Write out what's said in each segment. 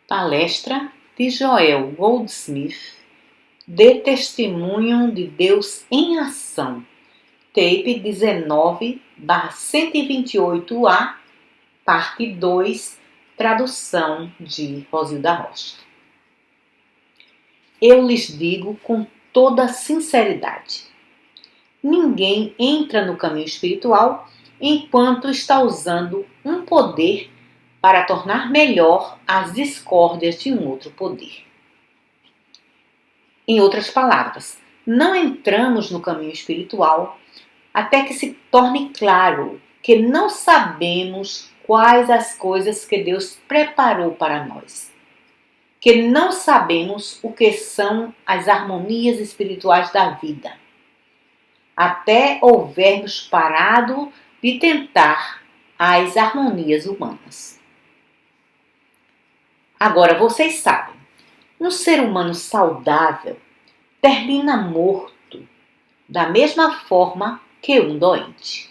Palestra de Joel Goldsmith, de Testemunho de Deus em Ação, tape 19/128A, parte 2, tradução de Rosilda Rocha. Eu lhes digo com toda sinceridade: ninguém entra no caminho espiritual enquanto está usando um poder para tornar melhor as discórdias de um outro poder. Em outras palavras, não entramos no caminho espiritual até que se torne claro que não sabemos quais as coisas que Deus preparou para nós, que não sabemos o que são as harmonias espirituais da vida, até houvermos parado de tentar as harmonias humanas. Agora vocês sabem, um ser humano saudável termina morto da mesma forma que um doente.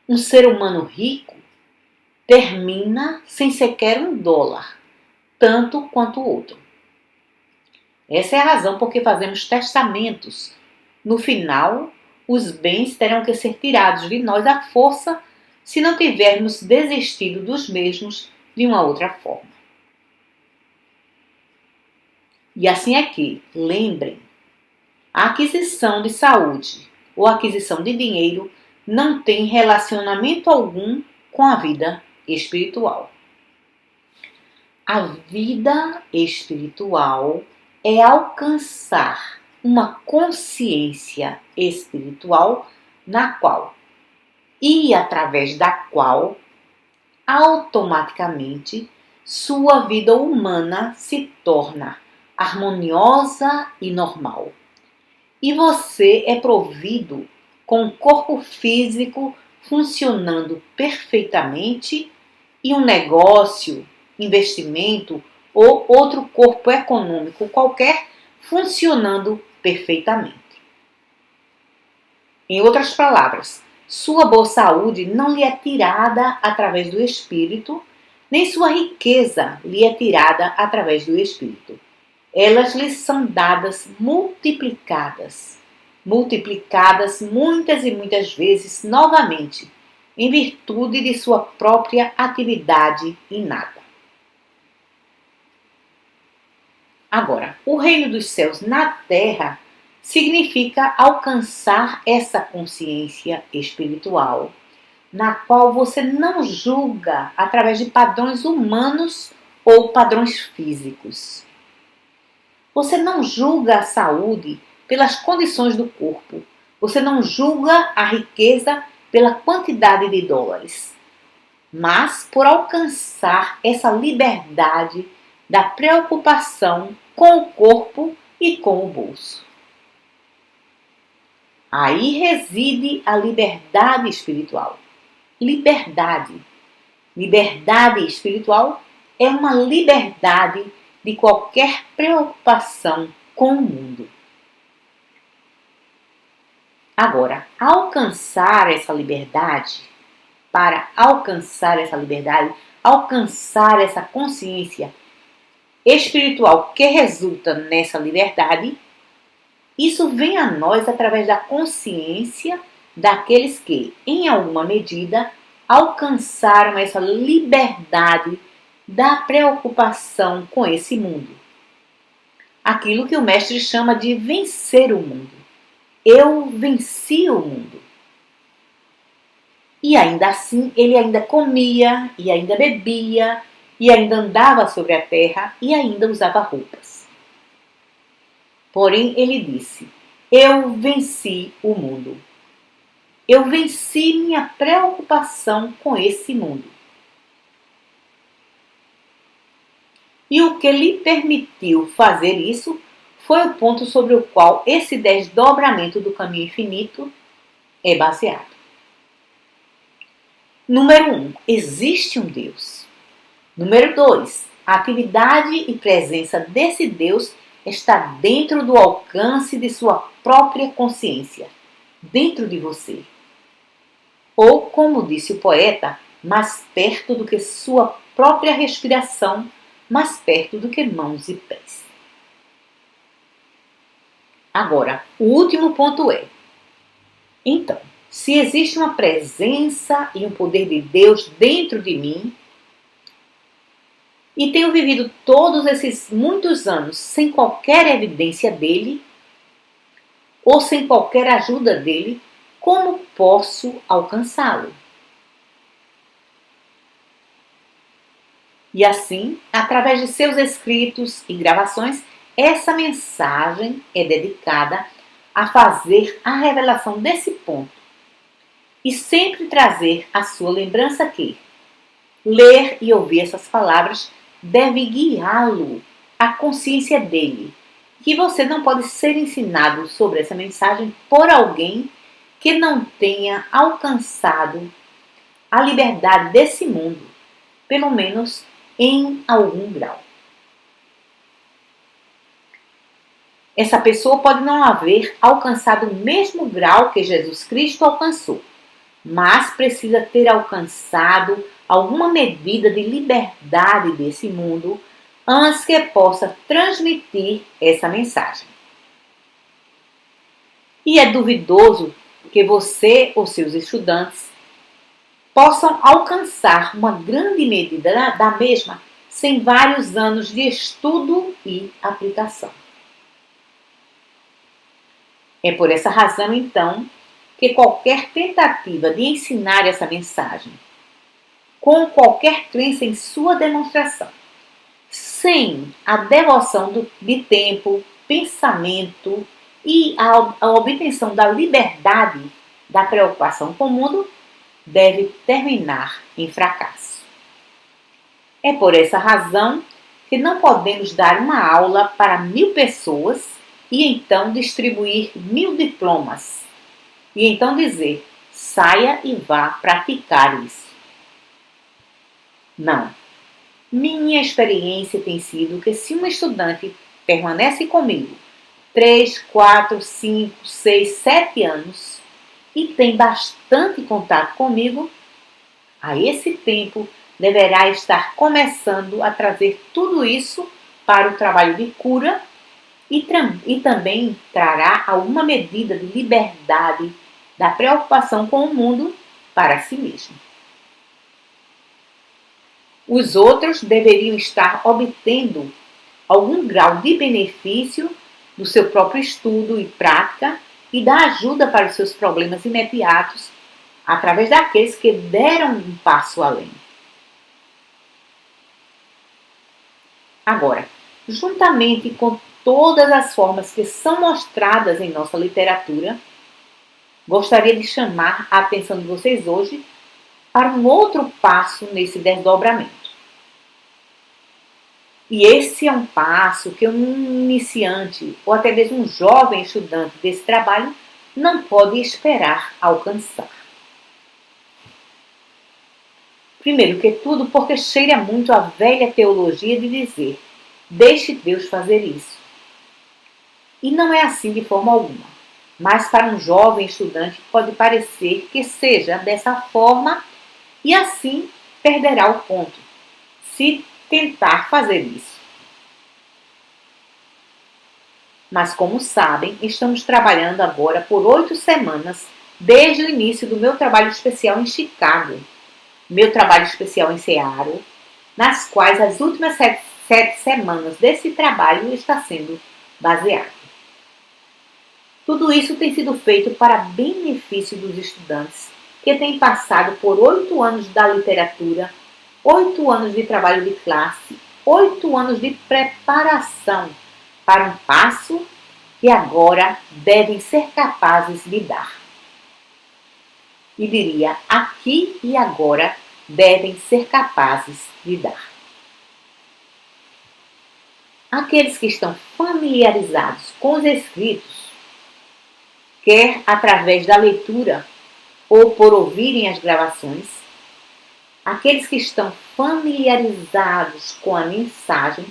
Um ser humano rico termina sem sequer $1, tanto quanto o outro. Essa é a razão por que fazemos testamentos. No final, os bens terão que ser tirados de nós à força se não tivermos desistido dos mesmos de uma outra forma. E assim é que, lembrem, a aquisição de saúde ou aquisição de dinheiro não tem relacionamento algum com a vida espiritual. A vida espiritual é alcançar uma consciência espiritual na qual e através da qual automaticamente sua vida humana se torna harmoniosa e normal. E você é provido com um corpo físico funcionando perfeitamente e um negócio, investimento ou outro corpo econômico qualquer funcionando perfeitamente. Em outras palavras, sua boa saúde não lhe é tirada através do espírito, nem sua riqueza lhe é tirada através do espírito. Elas lhes são dadas multiplicadas muitas e muitas vezes novamente, em virtude de sua própria atividade inata. Agora, o reino dos céus na terra significa alcançar essa consciência espiritual, na qual você não julga através de padrões humanos ou padrões físicos. Você não julga a saúde pelas condições do corpo. Você não julga a riqueza pela quantidade de dólares. Mas por alcançar essa liberdade da preocupação com o corpo e com o bolso. Aí reside a liberdade espiritual. Liberdade. Liberdade espiritual é uma liberdade de qualquer preocupação com o mundo. Agora, alcançar essa liberdade, alcançar essa consciência espiritual que resulta nessa liberdade, isso vem a nós através da consciência daqueles que, em alguma medida, alcançaram essa liberdade da preocupação com esse mundo. Aquilo que o mestre chama de vencer o mundo. Eu venci o mundo. E ainda assim, ele ainda comia, e ainda bebia, e ainda andava sobre a terra, e ainda usava roupas. Porém, ele disse: eu venci o mundo. Eu venci minha preocupação com esse mundo. E o que lhe permitiu fazer isso foi o ponto sobre o qual esse desdobramento do caminho infinito é baseado. Número 1. Existe um Deus. Número 2. A atividade e presença desse Deus está dentro do alcance de sua própria consciência, dentro de você. Ou, como disse o poeta, mais perto do que sua própria respiração mais perto do que mãos e pés. Agora, o último ponto é: então, se existe uma presença e um poder de Deus dentro de mim, e tenho vivido todos esses muitos anos sem qualquer evidência dele, ou sem qualquer ajuda dele, como posso alcançá-lo? E assim, através de seus escritos e gravações, essa mensagem é dedicada a fazer a revelação desse ponto e sempre trazer à sua lembrança que ler e ouvir essas palavras deve guiá-lo à consciência dele, que você não pode ser ensinado sobre essa mensagem por alguém que não tenha alcançado a liberdade desse mundo, pelo menos em algum grau. Essa pessoa pode não haver alcançado o mesmo grau que Jesus Cristo alcançou, mas precisa ter alcançado alguma medida de liberdade desse mundo antes que possa transmitir essa mensagem. E é duvidoso que você ou seus estudantes possam alcançar uma grande medida da mesma sem vários anos de estudo e aplicação. É por essa razão, então, que qualquer tentativa de ensinar essa mensagem, com qualquer crença em sua demonstração, sem a devoção de tempo, pensamento e a obtenção da liberdade da preocupação com o mundo, deve terminar em fracasso. É por essa razão que não podemos dar uma aula para 1000 pessoas e então distribuir 1000 diplomas. E então dizer, saia e vá praticar isso. Não. Minha experiência tem sido que se um estudante permanece comigo 3, 4, 5, 6, 7 anos e tem bastante contato comigo, a esse tempo deverá estar começando a trazer tudo isso para o trabalho de cura e também trará alguma medida de liberdade da preocupação com o mundo para si mesmo. Os outros deveriam estar obtendo algum grau de benefício do seu próprio estudo e prática e da ajuda para os seus problemas imediatos através daqueles que deram um passo além. Agora, juntamente com todas as formas que são mostradas em nossa literatura, gostaria de chamar a atenção de vocês hoje para um outro passo nesse desdobramento. E esse é um passo que um iniciante ou até mesmo um jovem estudante desse trabalho não pode esperar alcançar. Primeiro que tudo, porque cheira muito a velha teologia de dizer, deixe Deus fazer isso. E não é assim de forma alguma. Mas para um jovem estudante pode parecer que seja dessa forma e assim perderá o ponto, se tentar fazer isso. Mas como sabem, estamos trabalhando agora por 8 semanas desde o início do meu trabalho especial em Chicago, meu trabalho especial em Seattle, nas quais as últimas 7 semanas desse trabalho está sendo baseado. Tudo isso tem sido feito para benefício dos estudantes que têm passado por 8 anos da literatura, 8 anos de trabalho de classe, 8 anos de preparação para um passo que agora devem ser capazes de dar. E diria, aqui e agora devem ser capazes de dar. Aqueles que estão familiarizados com os escritos, quer através da leitura ou por ouvirem as gravações, aqueles que estão familiarizados com a mensagem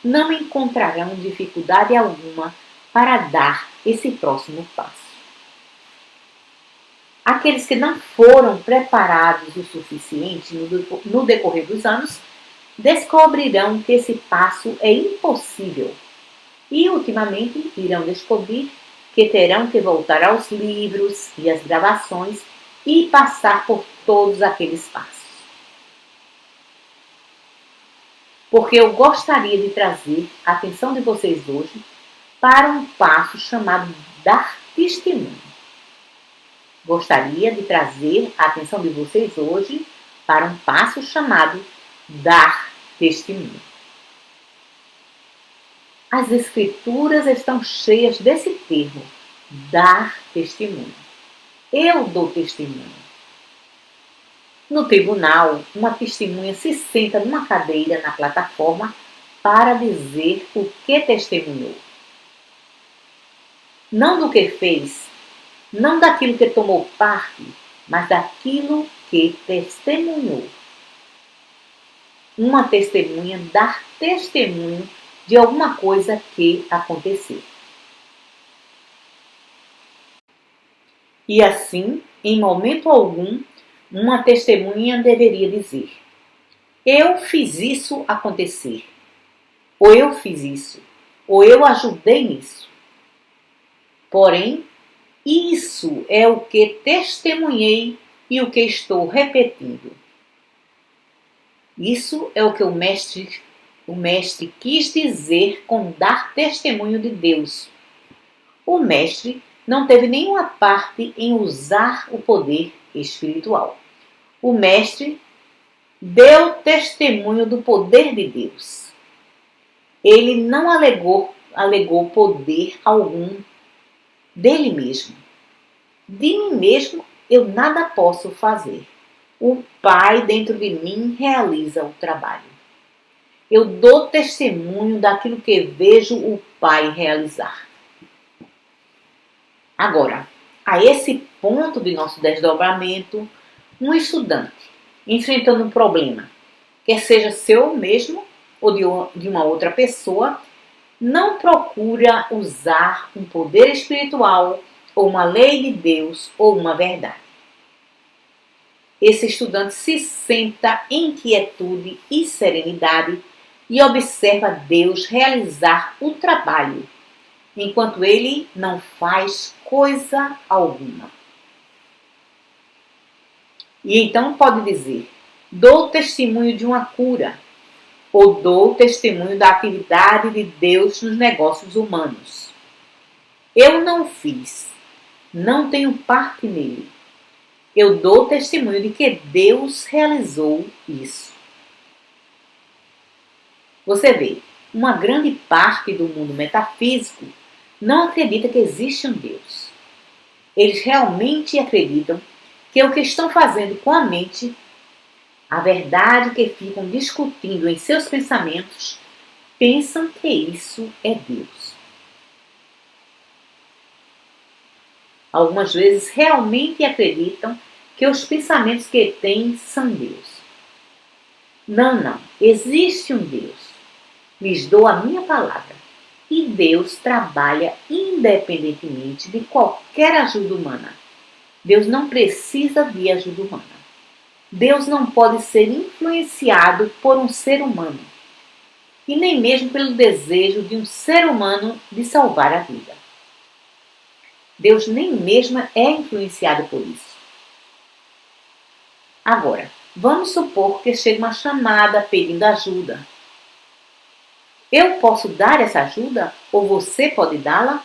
não encontrarão dificuldade alguma para dar esse próximo passo. Aqueles que não foram preparados o suficiente no decorrer dos anos descobrirão que esse passo é impossível e, ultimamente, irão descobrir que terão que voltar aos livros e às gravações e passar por todos aqueles passos. Porque eu gostaria de trazer a atenção de vocês hoje para um passo chamado dar testemunho. Gostaria de trazer a atenção de vocês hoje para um passo chamado dar testemunho. As Escrituras estão cheias desse termo, dar testemunho. Eu dou testemunho. No tribunal, uma testemunha se senta numa cadeira na plataforma para dizer o que testemunhou. Não do que fez, não daquilo que tomou parte, mas daquilo que testemunhou. Uma testemunha dá testemunho de alguma coisa que aconteceu. E assim, em momento algum, uma testemunha deveria dizer: eu fiz isso acontecer, ou eu fiz isso, ou eu ajudei nisso. Porém, isso é o que testemunhei e o que estou repetindo. Isso é o que o mestre quis dizer com dar testemunho de Deus. O mestre não teve nenhuma parte em usar o poder espiritual. O mestre deu testemunho do poder de Deus. Ele não alegou poder algum dele mesmo. De mim mesmo eu nada posso fazer. O Pai dentro de mim realiza o trabalho. Eu dou testemunho daquilo que vejo o Pai realizar. Agora, a esse ponto de nosso desdobramento, um estudante enfrentando um problema, quer seja seu mesmo ou de uma outra pessoa, não procura usar um poder espiritual ou uma lei de Deus ou uma verdade. Esse estudante se senta em quietude e serenidade e observa Deus realizar o trabalho, enquanto ele não faz coisa alguma. E então pode dizer: dou testemunho de uma cura, ou dou testemunho da atividade de Deus nos negócios humanos. Eu não fiz, não tenho parte nele. Eu dou testemunho de que Deus realizou isso. Você vê, uma grande parte do mundo metafísico não acredita que existe um Deus. Eles realmente acreditam que o que estão fazendo com a mente, a verdade que ficam discutindo em seus pensamentos, pensam que isso é Deus. Algumas vezes realmente acreditam que os pensamentos que têm são Deus. Não. Existe um Deus. Lhes dou a minha palavra. E Deus trabalha independentemente de qualquer ajuda humana. Deus não precisa de ajuda humana. Deus não pode ser influenciado por um ser humano. E nem mesmo pelo desejo de um ser humano de salvar a vida. Deus nem mesmo é influenciado por isso. Agora, vamos supor que chegue uma chamada pedindo ajuda. Eu posso dar essa ajuda ou você pode dá-la?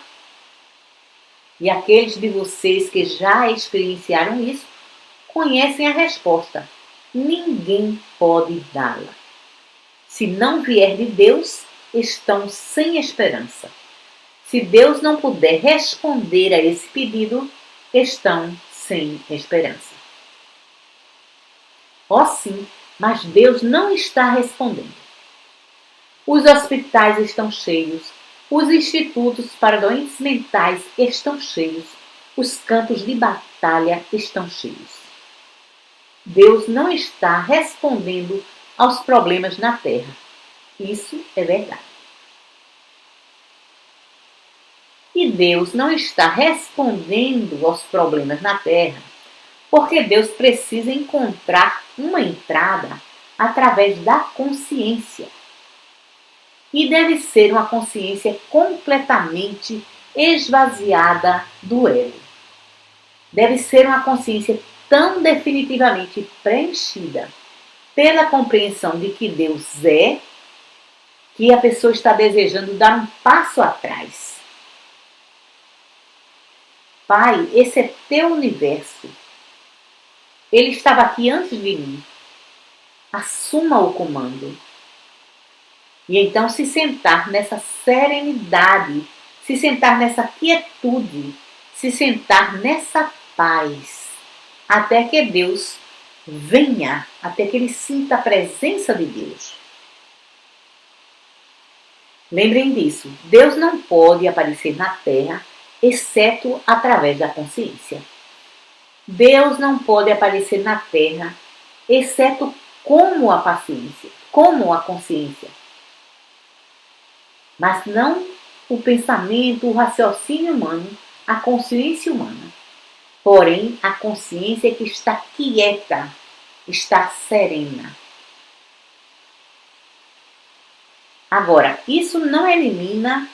E aqueles de vocês que já experienciaram isso conhecem a resposta. Ninguém pode dá-la. Se não vier de Deus, estão sem esperança. Se Deus não puder responder a esse pedido, estão sem esperança. Sim, mas Deus não está respondendo. Os hospitais estão cheios, os institutos para doentes mentais estão cheios, os campos de batalha estão cheios. Deus não está respondendo aos problemas na Terra. Isso é verdade. E Deus não está respondendo aos problemas na Terra porque Deus precisa encontrar uma entrada através da consciência. E deve ser uma consciência completamente esvaziada do ego. Deve ser uma consciência tão definitivamente preenchida pela compreensão de que Deus é, que a pessoa está desejando dar um passo atrás. Pai, esse é teu universo. Ele estava aqui antes de mim. Assuma o comando. E então se sentar nessa serenidade, se sentar nessa quietude, se sentar nessa paz, até que Deus venha, até que ele sinta a presença de Deus. Lembrem disso, Deus não pode aparecer na Terra exceto através da consciência. Deus não pode aparecer na Terra exceto como a paciência, como a consciência. Mas não o pensamento, o raciocínio humano, a consciência humana. Porém, a consciência que está quieta, está serena. Agora, isso não elimina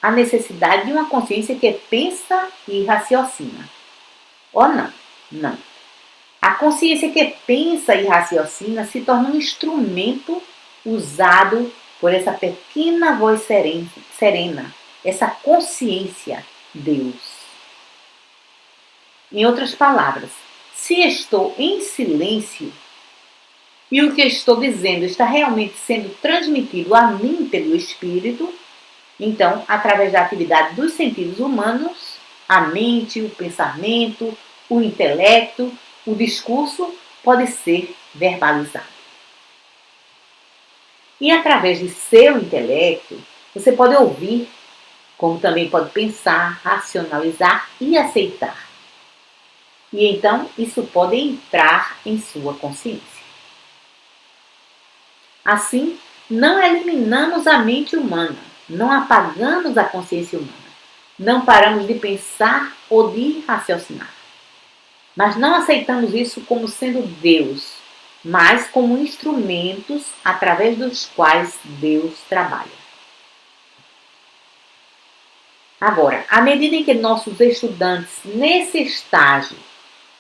a necessidade de uma consciência que pensa e raciocina. Ou não? Não. A consciência que pensa e raciocina se torna um instrumento usado por essa pequena voz serena, essa consciência, Deus. Em outras palavras, se estou em silêncio e o que estou dizendo está realmente sendo transmitido a mim pelo Espírito, então, através da atividade dos sentidos humanos, a mente, o pensamento, o intelecto, o discurso pode ser verbalizado. E através de seu intelecto, você pode ouvir, como também pode pensar, racionalizar e aceitar. E então isso pode entrar em sua consciência. Assim, não eliminamos a mente humana, não apagamos a consciência humana, não paramos de pensar ou de raciocinar. Mas não aceitamos isso como sendo Deus, mas como instrumentos através dos quais Deus trabalha. Agora, à medida em que nossos estudantes nesse estágio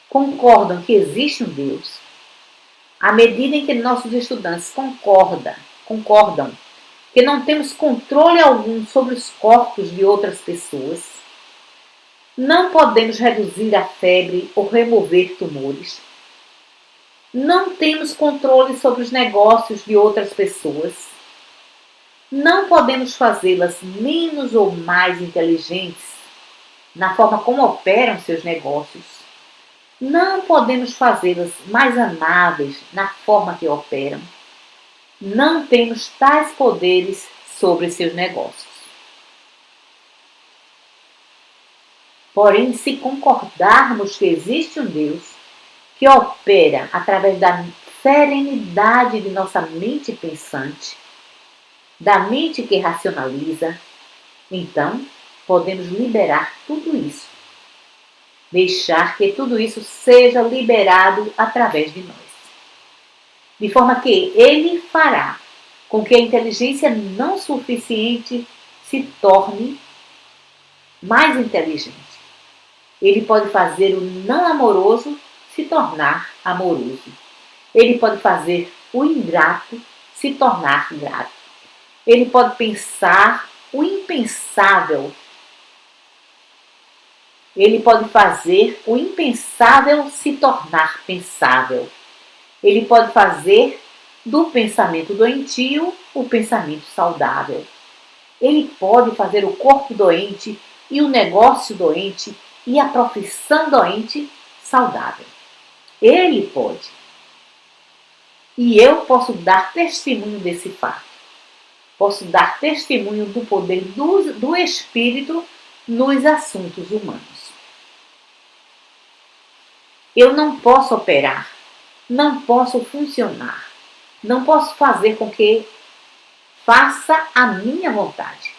concordam que existe um Deus, à medida em que nossos estudantes concordam que não temos controle algum sobre os corpos de outras pessoas, não podemos reduzir a febre ou remover tumores, não temos controle sobre os negócios de outras pessoas, não podemos fazê-las menos ou mais inteligentes na forma como operam seus negócios, não podemos fazê-las mais amáveis na forma que operam, não temos tais poderes sobre seus negócios. Porém, se concordarmos que existe um Deus que opera através da serenidade de nossa mente pensante, da mente que racionaliza, então podemos liberar tudo isso. Deixar que tudo isso seja liberado através de nós. De forma que ele fará com que a inteligência não suficiente se torne mais inteligente. Ele pode fazer o não amoroso se tornar amoroso. Ele pode fazer o ingrato se tornar grato. Ele pode pensar o impensável. Ele pode fazer o impensável se tornar pensável. Ele pode fazer do pensamento doentio o pensamento saudável. Ele pode fazer o corpo doente e o negócio doente e a profissão doente saudável. Ele pode. E eu posso dar testemunho desse fato. Posso dar testemunho do poder do Espírito nos assuntos humanos. Eu não posso operar, não posso funcionar, não posso fazer com que faça a minha vontade.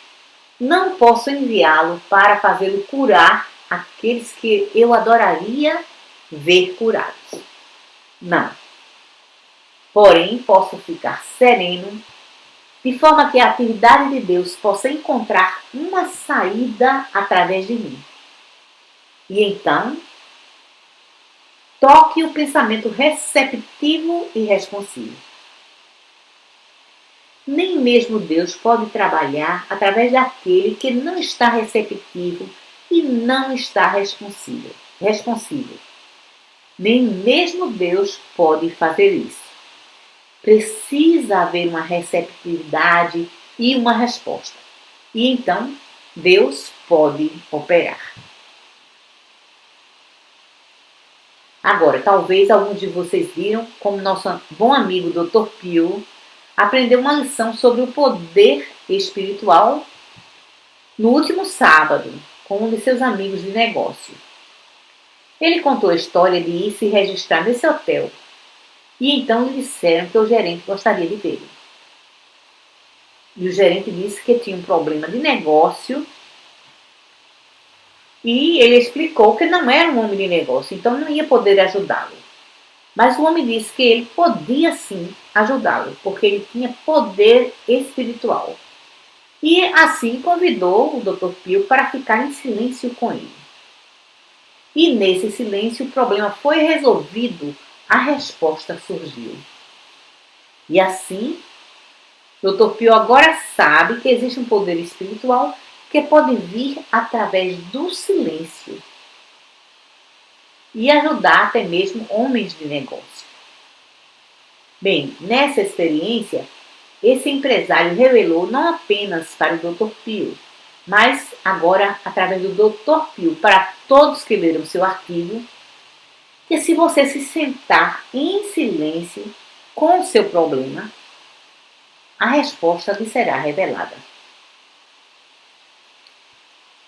Não posso enviá-lo para fazê-lo curar aqueles que eu adoraria ver curados. Não. Porém, posso ficar sereno, de forma que a atividade de Deus possa encontrar uma saída através de mim. E então, toque o pensamento receptivo e responsivo. Nem mesmo Deus pode trabalhar através daquele que não está receptivo e não está responsivo. Nem mesmo Deus pode fazer isso. Precisa haver uma receptividade e uma resposta. E então, Deus pode operar. Agora, talvez alguns de vocês viram como nosso bom amigo Dr. Pio aprendeu uma lição sobre o poder espiritual no último sábado, com um de seus amigos de negócio. Ele contou a história de ir se registrar nesse hotel e então lhe disseram que o gerente gostaria de vê-lo. E o gerente disse que tinha um problema de negócio e ele explicou que não era um homem de negócio, então não ia poder ajudá-lo. Mas o homem disse que ele podia sim ajudá-lo, porque ele tinha poder espiritual. E assim convidou o Dr. Pio para ficar em silêncio com ele. E nesse silêncio o problema foi resolvido, a resposta surgiu. E assim, Dr. Pio agora sabe que existe um poder espiritual que pode vir através do silêncio e ajudar até mesmo homens de negócio. Bem, nessa experiência, esse empresário revelou não apenas para o Dr. Pio, mas agora através do Dr. Pio para todos que leram seu artigo, que se você se sentar em silêncio com o seu problema, a resposta lhe será revelada.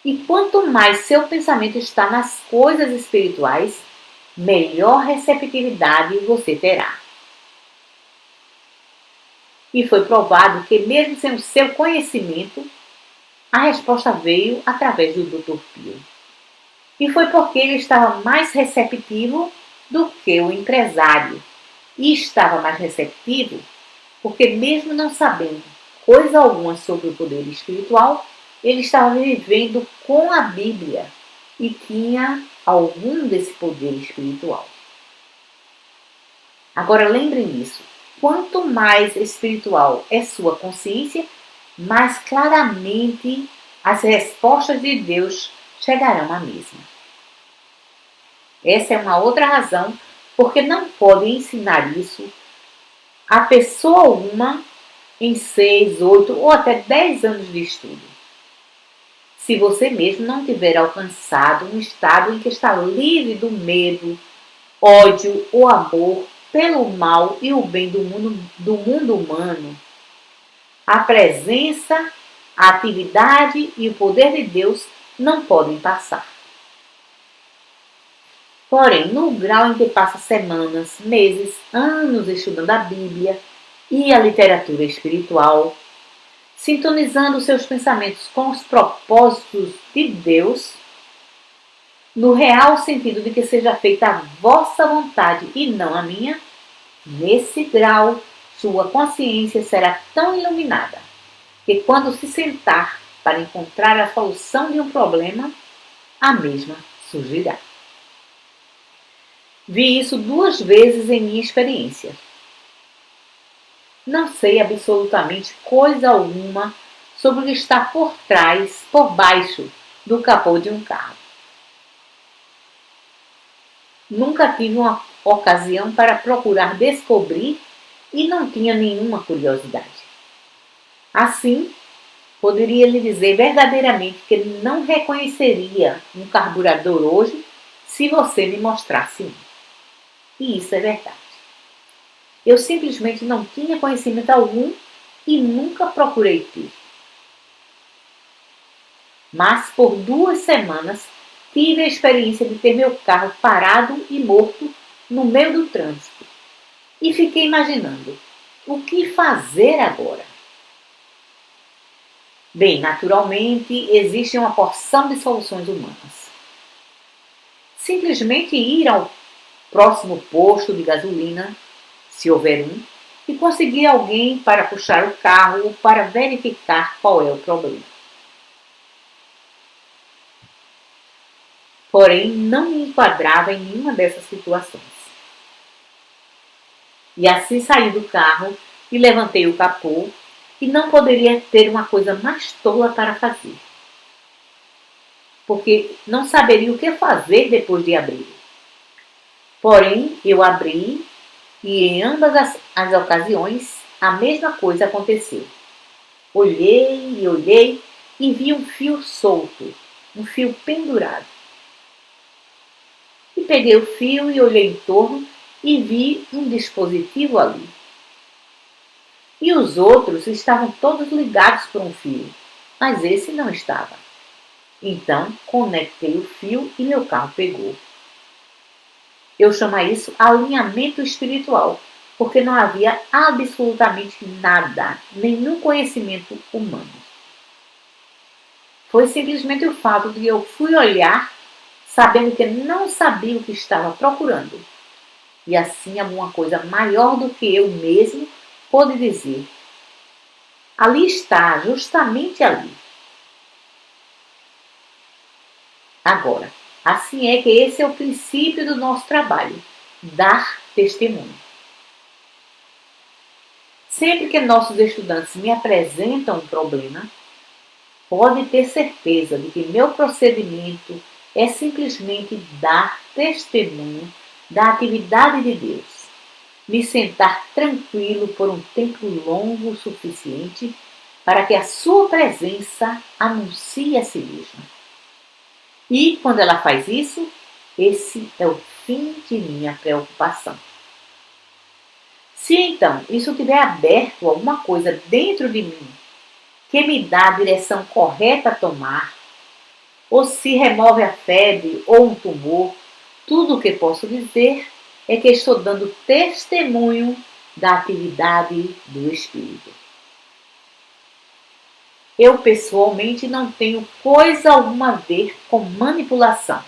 E quanto mais seu pensamento está nas coisas espirituais, melhor receptividade você terá. E foi provado que mesmo sem o seu conhecimento, a resposta veio através do Dr. Pio. E foi porque ele estava mais receptivo do que o empresário. E estava mais receptivo porque, mesmo não sabendo coisa alguma sobre o poder espiritual, ele estava vivendo com a Bíblia e tinha algum desse poder espiritual. Agora lembrem disso. Quanto mais espiritual é sua consciência, mais claramente as respostas de Deus chegarão à mesma. Essa é uma outra razão porque não pode ensinar isso a pessoa alguma em 6, 8 ou até 10 anos de estudo. Se você mesmo não tiver alcançado um estado em que está livre do medo, ódio ou amor pelo mal e o bem do mundo humano, a presença, a atividade e o poder de Deus não podem passar. Porém, no grau em que passa semanas, meses, anos estudando a Bíblia e a literatura espiritual, sintonizando seus pensamentos com os propósitos de Deus, no real sentido de que seja feita a vossa vontade e não a minha, nesse grau, sua consciência será tão iluminada que quando se sentar para encontrar a solução de um problema, a mesma surgirá. Vi isso 2 vezes em minha experiência. Não sei absolutamente coisa alguma sobre o que está por trás, por baixo do capô de um carro. Nunca tive uma ocasião para procurar descobrir e não tinha nenhuma curiosidade. Assim, poderia lhe dizer verdadeiramente que não reconheceria um carburador hoje se você me mostrasse um. E isso é verdade. Eu simplesmente não tinha conhecimento algum e nunca procurei ter. Mas por 2 semanas tive a experiência de ter meu carro parado e morto no meio do trânsito. E fiquei imaginando, o que fazer agora? Bem, naturalmente, existe uma porção de soluções humanas. Simplesmente ir ao próximo posto de gasolina, se houver um, e conseguir alguém para puxar o carro ou para verificar qual é o problema. Porém, não me enquadrava em nenhuma dessas situações. E assim saí do carro e levantei o capô, e não poderia ter uma coisa mais tola para fazer, porque não saberia o que fazer depois de abrir. Porém, eu abri e em ambas as ocasiões a mesma coisa aconteceu. Olhei e olhei e vi um fio solto, um fio pendurado. E peguei o fio e olhei em torno e vi um dispositivo ali. E os outros estavam todos ligados por um fio, mas esse não estava. Então, conectei o fio e meu carro pegou. Eu chamo isso alinhamento espiritual, porque não havia absolutamente nada, nenhum conhecimento humano. Foi simplesmente o fato de eu fui olhar, sabendo que não sabia o que estava procurando. E assim alguma coisa maior do que eu mesmo pôde dizer: ali está, justamente ali. Agora, assim é que esse é o princípio do nosso trabalho, dar testemunho. Sempre que nossos estudantes me apresentam um problema, pode ter certeza de que meu procedimento é simplesmente dar testemunho da atividade de Deus. Me sentar tranquilo por um tempo longo o suficiente para que a sua presença anuncie a si mesma. E quando ela faz isso, esse é o fim de minha preocupação. Se então isso tiver aberto alguma coisa dentro de mim que me dá a direção correta a tomar, ou se remove a febre ou um tumor, tudo o que posso dizer é que estou dando testemunho da atividade do Espírito. Eu pessoalmente não tenho coisa alguma a ver com manipulação.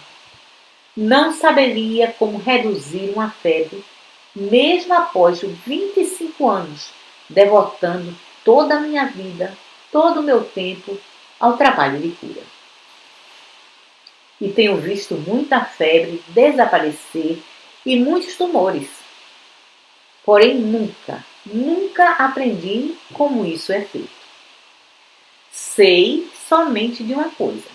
Não saberia como reduzir uma febre, mesmo após 25 anos, devotando toda a minha vida, todo o meu tempo ao trabalho de cura. E tenho visto muita febre desaparecer e muitos tumores. Porém, nunca aprendi como isso é feito. Sei somente de uma coisa,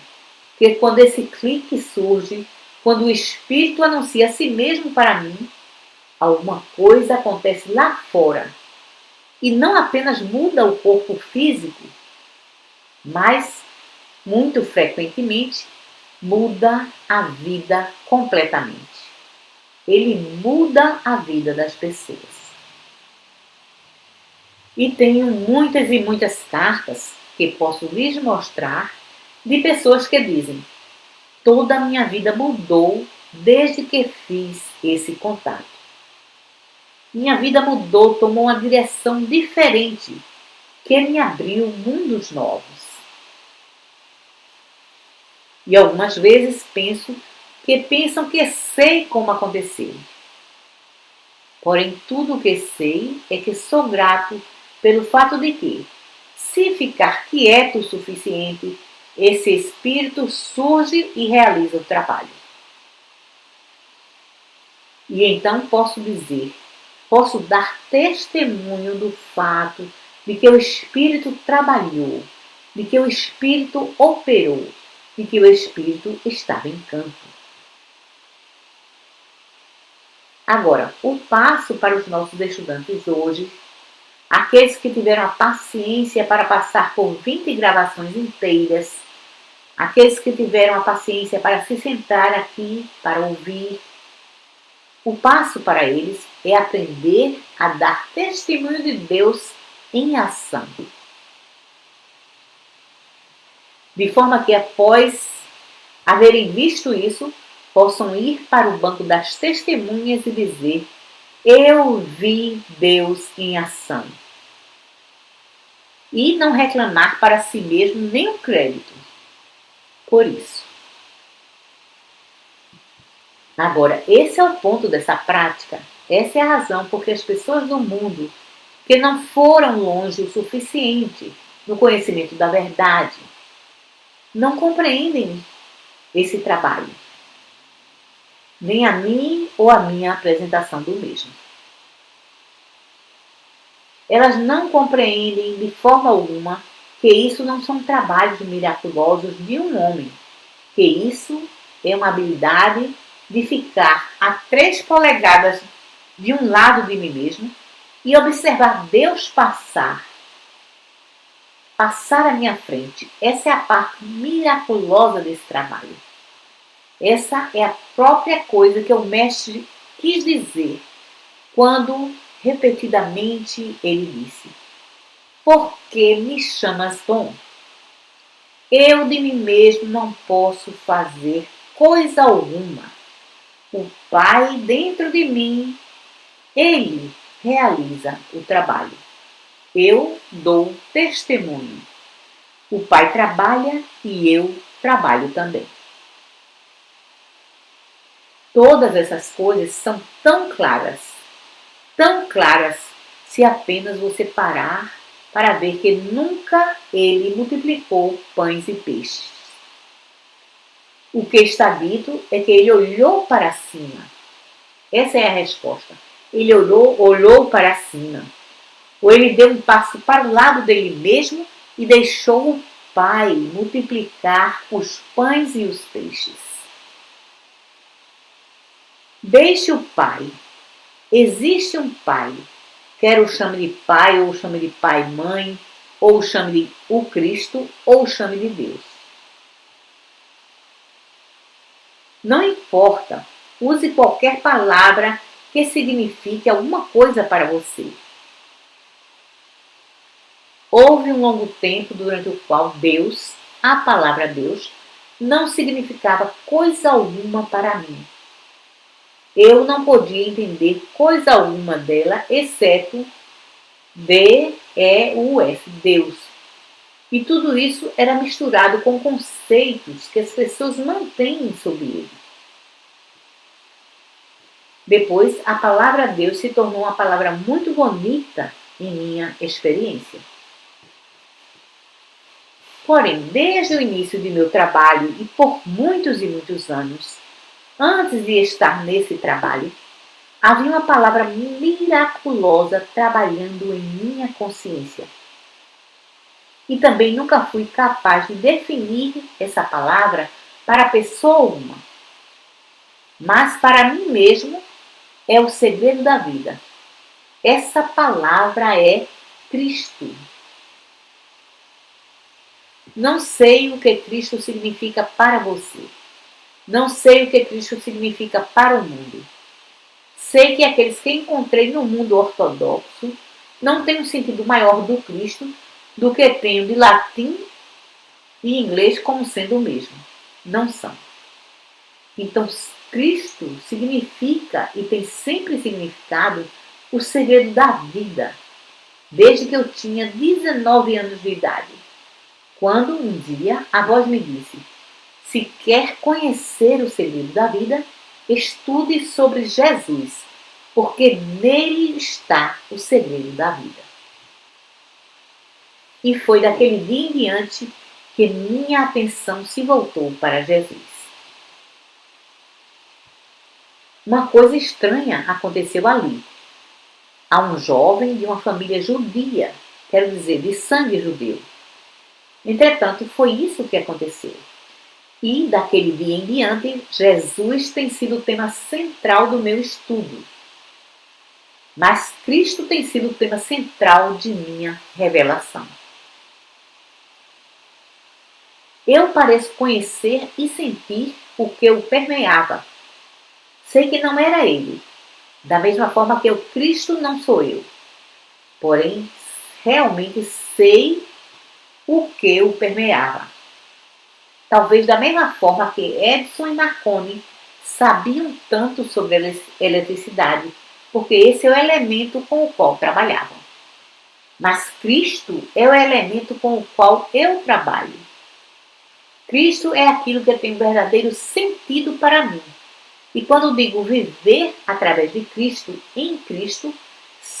que quando esse clique surge, quando o Espírito anuncia a si mesmo para mim, alguma coisa acontece lá fora. E não apenas muda o corpo físico, mas, muito frequentemente, muda a vida completamente. Ele muda a vida das pessoas. E tenho muitas e muitas cartas que posso lhes mostrar de pessoas que dizem: toda a minha vida mudou desde que fiz esse contato. Minha vida mudou, tomou uma direção diferente, que me abriu mundos novos. E algumas vezes pensam que sei como aconteceu. Porém, tudo o que sei é que sou grato pelo fato de que, se ficar quieto o suficiente, esse espírito surge e realiza o trabalho. E então posso dar testemunho do fato de que o Espírito trabalhou, de que o Espírito operou, de que o Espírito estava em campo. Agora, o passo para os nossos estudantes hoje, aqueles que tiveram a paciência para passar por 20 gravações inteiras, aqueles que tiveram a paciência para se sentar aqui para ouvir, o passo para eles é aprender a dar testemunho de Deus em ação. De forma que, após haverem visto isso, possam ir para o banco das testemunhas e dizer: eu vi Deus em ação. E não reclamar para si mesmo nenhum crédito por isso. Agora, esse é o ponto dessa prática. Essa é a razão porque as pessoas do mundo que não foram longe o suficiente no conhecimento da verdade. Não compreendem esse trabalho, nem a mim ou a minha apresentação do mesmo. Elas não compreendem de forma alguma que isso não são trabalhos miraculosos de um homem, que isso é uma habilidade de ficar a 3 polegadas de um lado de mim mesmo e observar Deus passar à minha frente. Essa é a parte miraculosa desse trabalho. Essa é a própria coisa que o mestre quis dizer quando repetidamente ele disse: por que me chamas bom? Eu de mim mesmo não posso fazer coisa alguma. O Pai dentro de mim, ele realiza o trabalho. Eu dou testemunho. O Pai trabalha e eu trabalho também. Todas essas coisas são tão claras, se apenas você parar para ver que nunca ele multiplicou pães e peixes. O que está dito é que ele olhou para cima. Essa é a resposta. Ele olhou para cima. Ou ele deu um passo para o lado dele mesmo e deixou o Pai multiplicar os pães e os peixes. Deixe o Pai. Existe um Pai. Quer o chame de Pai, ou o chame de Pai e Mãe, ou o chame de o Cristo, ou o chame de Deus. Não importa. Use qualquer palavra que signifique alguma coisa para você. Houve um longo tempo durante o qual Deus, a palavra Deus, não significava coisa alguma para mim. Eu não podia entender coisa alguma dela, exceto D-E-U-S, Deus. E tudo isso era misturado com conceitos que as pessoas mantêm sobre ele. Depois, a palavra Deus se tornou uma palavra muito bonita em minha experiência. Porém, desde o início de meu trabalho e por muitos e muitos anos, antes de estar nesse trabalho, havia uma palavra miraculosa trabalhando em minha consciência. E também nunca fui capaz de definir essa palavra para pessoa alguma. Mas para mim mesmo é o segredo da vida. Essa palavra é Cristo. Não sei o que Cristo significa para você. Não sei o que Cristo significa para o mundo. Sei que aqueles que encontrei no mundo ortodoxo não têm um sentido maior do Cristo do que tenho de latim e inglês como sendo o mesmo. Não são. Então, Cristo significa e tem sempre significado o segredo da vida, desde que eu tinha 19 anos de idade, quando um dia a voz me disse: se quer conhecer o segredo da vida, estude sobre Jesus, porque nele está o segredo da vida. E foi daquele dia em diante que minha atenção se voltou para Jesus. Uma coisa estranha aconteceu ali. Há um jovem de uma família judia, quero dizer, de sangue judeu. Entretanto, foi isso que aconteceu. E, daquele dia em diante, Jesus tem sido o tema central do meu estudo. Mas Cristo tem sido o tema central de minha revelação. Eu pareço conhecer e sentir o que o permeava. Sei que não era ele, da mesma forma que o Cristo não sou eu. Porém, realmente sei o que o permeava. Talvez da mesma forma que Edison e Marconi sabiam tanto sobre eletricidade, porque esse é o elemento com o qual trabalhavam. Mas Cristo é o elemento com o qual eu trabalho. Cristo é aquilo que tem um verdadeiro sentido para mim. E quando digo viver através de Cristo, em Cristo,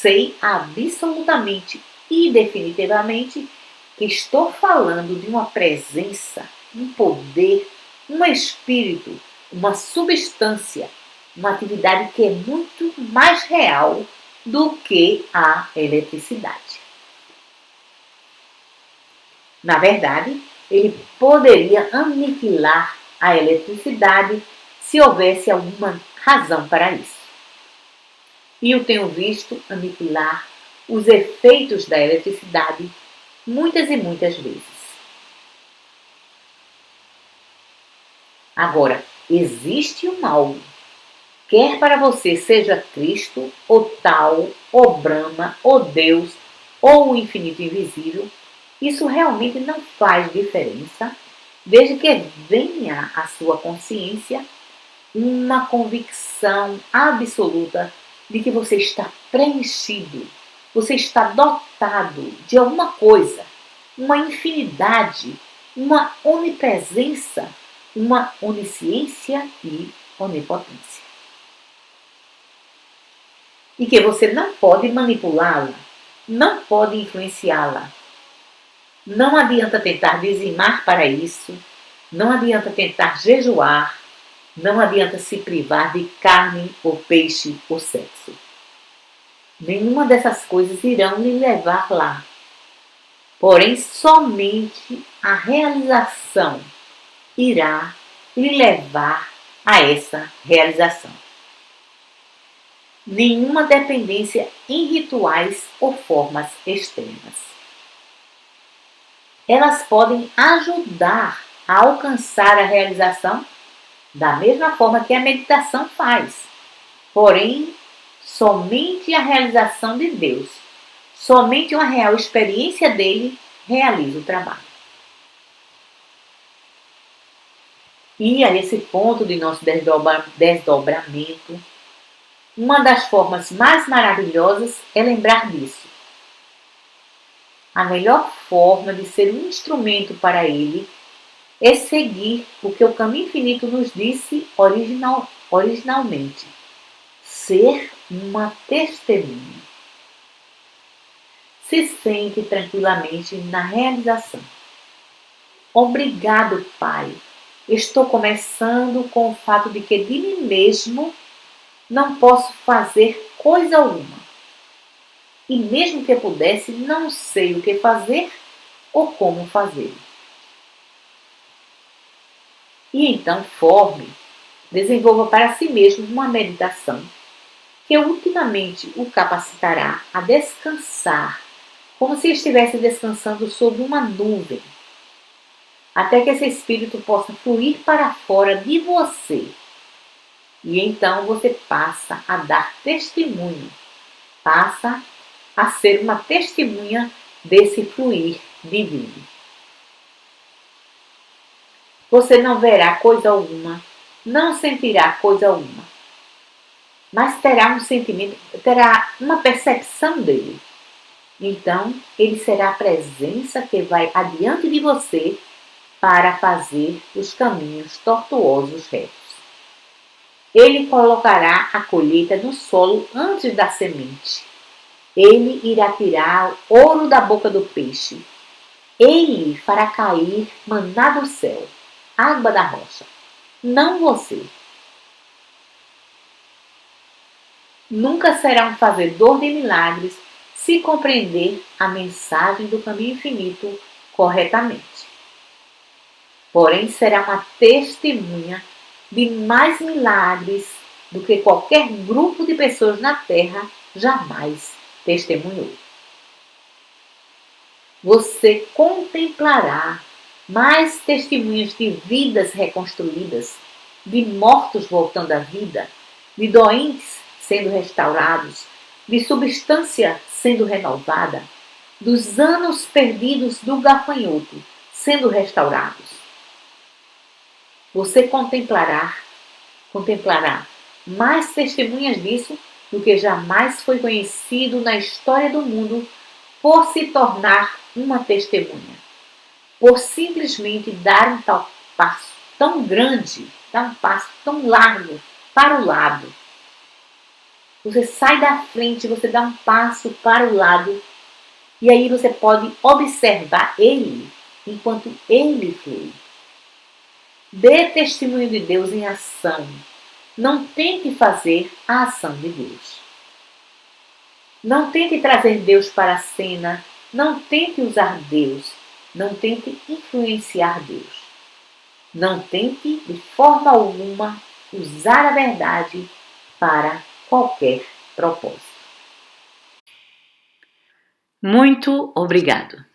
sei absolutamente e definitivamente que estou falando de uma presença, um poder, um espírito, uma substância, uma atividade que é muito mais real do que a eletricidade. Na verdade, ele poderia aniquilar a eletricidade se houvesse alguma razão para isso. E eu tenho visto aniquilar os efeitos da eletricidade muitas e muitas vezes. Agora, existe um algo, quer para você seja Cristo, ou tal, ou Brahma, ou Deus, ou o infinito invisível, isso realmente não faz diferença, desde que venha à sua consciência uma convicção absoluta de que você está preenchido, você está dotado de alguma coisa, uma infinidade, uma onipresença, uma onisciência e onipotência. E que você não pode manipulá-la, não pode influenciá-la. Não adianta tentar dizimar para isso, não adianta tentar jejuar, não adianta se privar de carne ou peixe ou sexo. Nenhuma dessas coisas irão lhe levar lá. Porém, somente a realização irá lhe levar a essa realização. Nenhuma dependência em rituais ou formas extremas. Elas podem ajudar a alcançar a realização da mesma forma que a meditação faz. Porém, somente a realização de Deus, somente uma real experiência dele realiza o trabalho. E a esse ponto de nosso desdobramento, uma das formas mais maravilhosas é lembrar disso. A melhor forma de ser um instrumento para ele é seguir o que o caminho infinito nos disse originalmente. Ser uma testemunha. Se sente tranquilamente na realização. Obrigado, Pai. Estou começando com o fato de que de mim mesmo não posso fazer coisa alguma. E mesmo que eu pudesse, não sei o que fazer ou como fazer. E então desenvolva para si mesmo uma meditação que ultimamente o capacitará a descansar, como se estivesse descansando sobre uma nuvem, até que esse espírito possa fluir para fora de você. E então você passa a dar testemunho, passa a ser uma testemunha desse fluir divino. Você não verá coisa alguma, não sentirá coisa alguma, mas terá um sentimento, terá uma percepção dele. Então, ele será a presença que vai adiante de você para fazer os caminhos tortuosos retos. Ele colocará a colheita no solo antes da semente. Ele irá tirar o ouro da boca do peixe. Ele fará cair maná do céu, água da rocha. Não você. Nunca será um fazedor de milagres se compreender a mensagem do caminho infinito corretamente. Porém, será uma testemunha de mais milagres do que qualquer grupo de pessoas na Terra jamais testemunhou. Você contemplará mais testemunhas de vidas reconstruídas, de mortos voltando à vida, de doentes sendo restaurados, de substância sendo renovada, dos anos perdidos do gafanhoto sendo restaurados. Você contemplará mais testemunhas disso do que jamais foi conhecido na história do mundo por se tornar uma testemunha, por simplesmente dar um tal passo tão grande, dar um passo tão largo para o lado. Você sai da frente, você dá um passo para o lado e aí você pode observar ele enquanto ele flui. Dê testemunho de Deus em ação. Não tente fazer a ação de Deus. Não tente trazer Deus para a cena. Não tente usar Deus. Não tente influenciar Deus. Não tente de forma alguma usar a verdade para qualquer propósito. Muito obrigado.